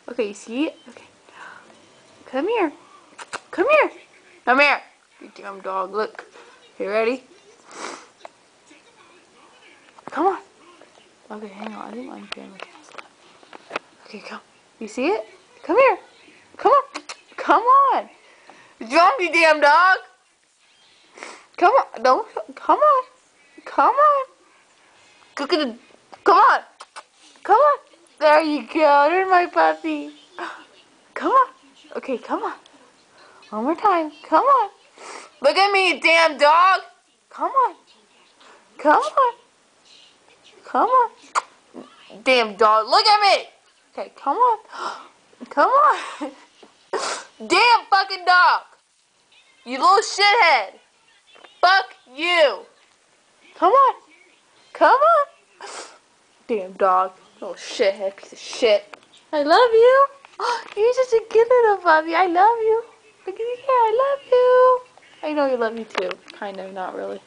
Okay, you see it? Okay. Come here. Come here. Come here. You damn dog. Look. You ready? Come on. Okay, hang on. I think my camera canceled. Okay, come. You see it? Come here. Come on. Come on. Jump, you damn dog. Come on. Don't. Come on. Come on. Look at the. Come on. Come on. There you go. There's my puppy. Come on. Okay, come on. One more time. Come on. Look at me, you damn dog. Come on. Come on. Come on. Damn dog. Look at me. Okay, come on. Come on. Damn fucking dog. You little shithead. Fuck you. Come on. Come on. Damn dog. Little shithead piece of shit. I love you. You're such a good little puppy. I love you. Look at me here. I love you. I know you love me too. Kind of, not really.